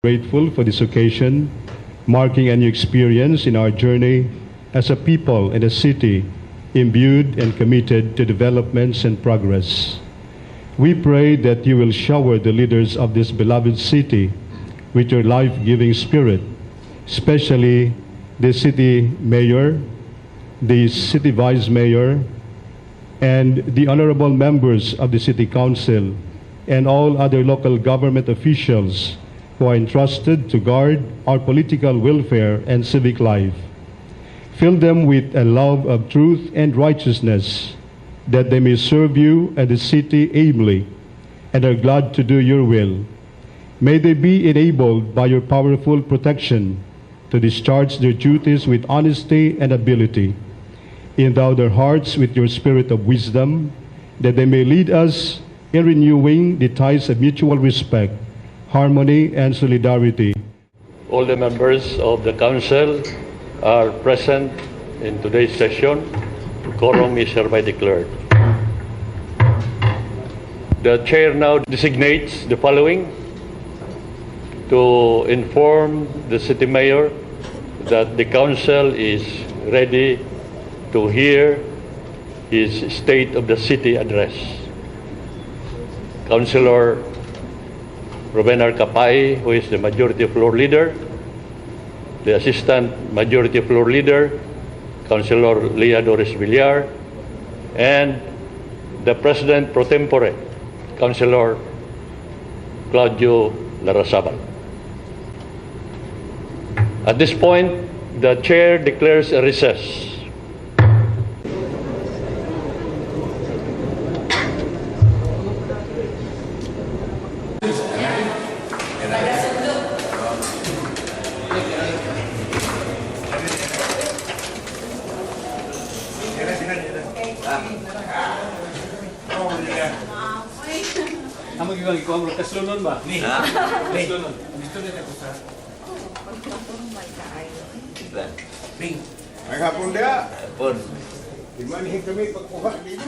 Grateful for this occasion, marking a new experience in our journey as a people and a city imbued and committed to developments and progress. We pray that you will shower the leaders of this beloved city with your life-giving spirit, especially the city mayor, the city vice mayor, and the honorable members of the city council and all other local government officials who are entrusted to guard our political welfare and civic life. Fill them with a love of truth and righteousness, that they may serve you and the city ably and are glad to do your will. May they be enabled by your powerful protection to discharge their duties with honesty and ability. Endow their hearts with your spirit of wisdom, that they may lead us in renewing the ties of mutual respect, harmony, and solidarity. All the members of the council are present in today's session. Quorum is hereby declared. The chair now designates the following to inform the city mayor that the council is ready to hear his State of the City address. Councilor Ruben R. Capay, who is the Majority Floor Leader, the Assistant Majority Floor Leader, Councilor Leah Doris Villar, and the President Pro Tempore, Councilor Claudio Larrazabal. At this point, the chair declares a recess. Amo giwang ikaw ang kaslunon ba? Ni. Kaslunon. Gusto nila ko sa. Ring. Ay hapon dia. Pon. Di man kami pagkuha dito.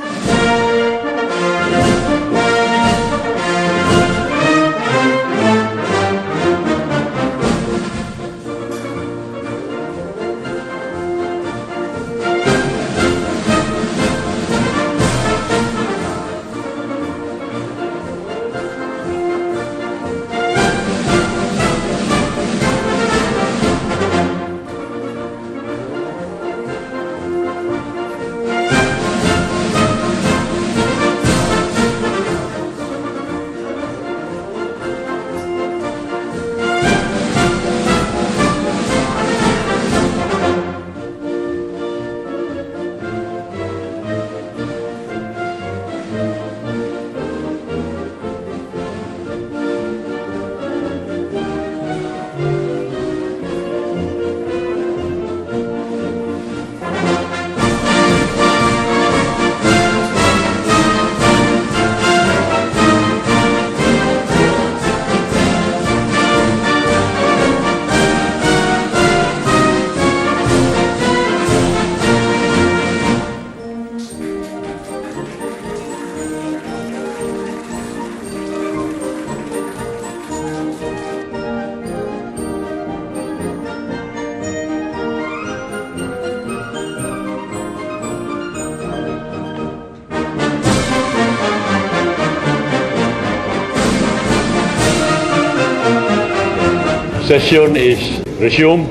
Session is resumed.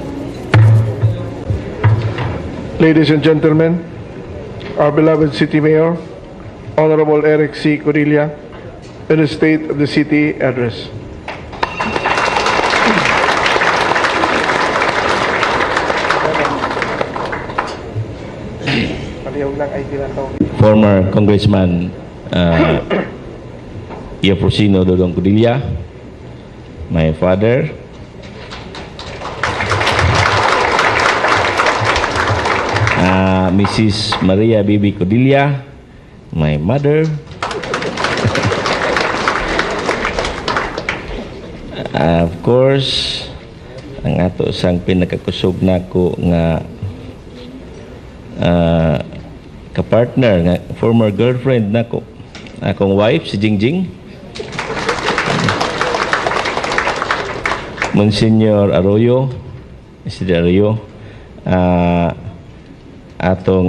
Ladies and gentlemen, our beloved City Mayor, Honorable Eric C. Corilla, in the State of the City address. Former Congressman Iaprosino Dodong Corilla, my father, Mrs. Maria Bibi Corilla, my mother, of course, ang ato sang pinakakusog nako nga kapartner nga former girlfriend nako, akong wife si Jingjing. Monsignor Arroyo, atong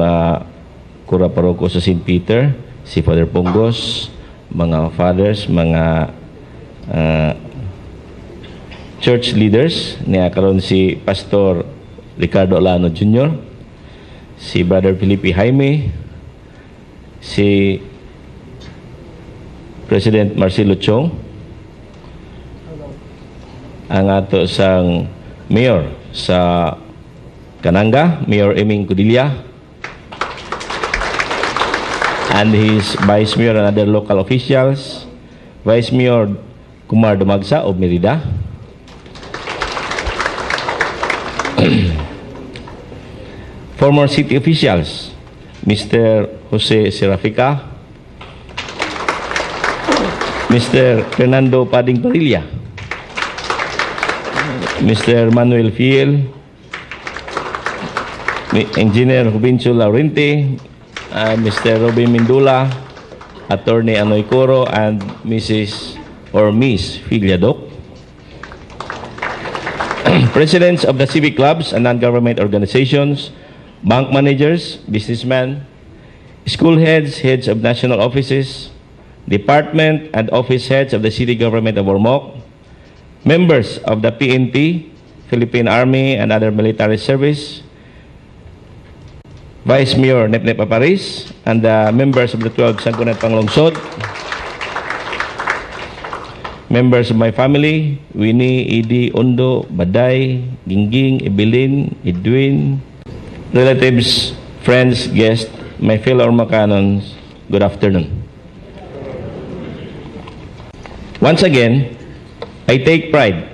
Kura Paroko sa St. Peter, si Father Pongos, mga fathers, mga church leaders, niya karon si Pastor Ricardo Alano Jr., si Brother Felipe Jaime, si President Marcelo Chong, ang ato sang Mayor sa Kananga, Mayor Eming Codilla, and his Vice Mayor and other local officials, Vice Mayor Kumar Dumagsa of Merida, former city officials, Mr. Jose Serafica, Mr. Fernando Pading Parilla, Mr. Manuel Fiel, Engineer Rubincio Laurente, Mr. Robin Mindula, Attorney Anoy Coro, and Mrs. or Miss Filiadok, presidents of the civic clubs and non-government organizations, bank managers, businessmen, school heads, heads of national offices, department and office heads of the city government of Ormoc, members of the PNP, Philippine Army and other military service, Vice Mayor Nepnep Aparis, and the members of the 12 Sangguniang Panglungsod, members of my family, Winnie, Edie, Ondo, Baday, Gingging, Evelyn, Edwin, relatives, friends, guests, my fellow Ormocanons, good afternoon. Once again, I take pride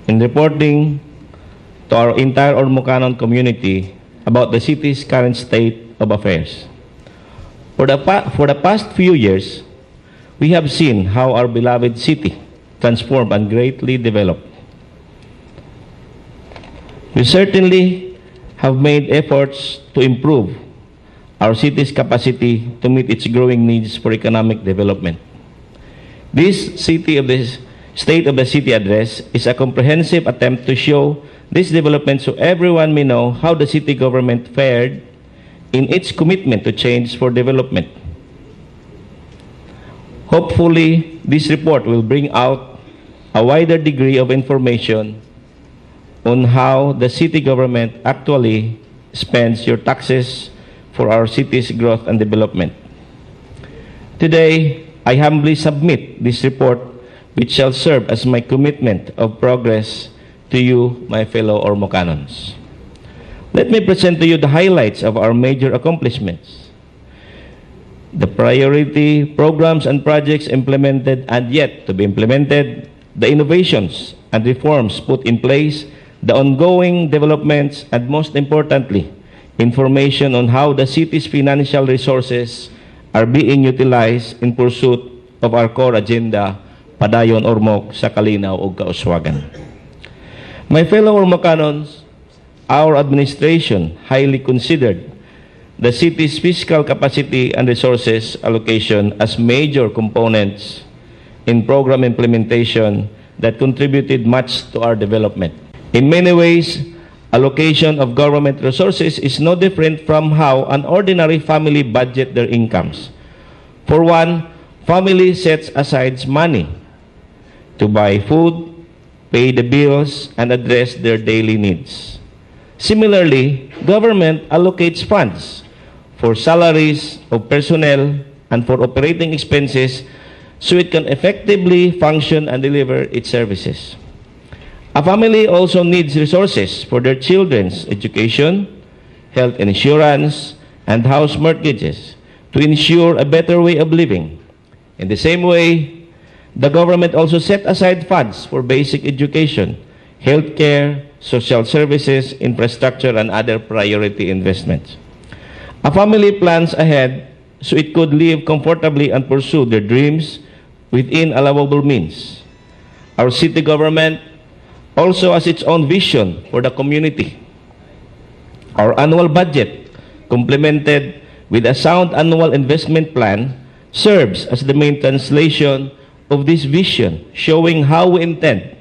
in reporting to our entire Ormocanon community about the city's current state of affairs. For the past few years, we have seen how our beloved city transformed and greatly developed. We certainly have made efforts to improve our city's capacity to meet its growing needs for economic development. This State of the City Address is a comprehensive attempt to show this development so everyone may know how the city government fared in its commitment to change for development. Hopefully, this report will bring out a wider degree of information on how the city government actually spends your taxes for our city's growth and development. Today, I humbly submit this report, which shall serve as my commitment of progress to you, my fellow Ormocanons. Let me present to you the highlights of our major accomplishments, the priority programs and projects implemented and yet to be implemented, the innovations and reforms put in place, the ongoing developments, and most importantly, information on how the city's financial resources are being utilized in pursuit of our core agenda, Padayon Ormoc sa Kalinaw ug Kauswagan. My fellow Ormocanons, our administration highly considered the city's fiscal capacity and resources allocation as major components in program implementation that contributed much to our development. In many ways, allocation of government resources is no different from how an ordinary family budget their incomes. For one, family sets aside money to buy food, pay the bills, and address their daily needs. Similarly, government allocates funds for salaries of personnel and for operating expenses so it can effectively function and deliver its services. A family also needs resources for their children's education, health insurance, and house mortgages to ensure a better way of living. In the same way, the government also set aside funds for basic education, healthcare, social services, infrastructure, and other priority investments. A family plans ahead so it could live comfortably and pursue their dreams within allowable means. Our city government also has its own vision for the community. Our annual budget, complemented with a sound annual investment plan, serves as the main translation of this vision, showing how we intend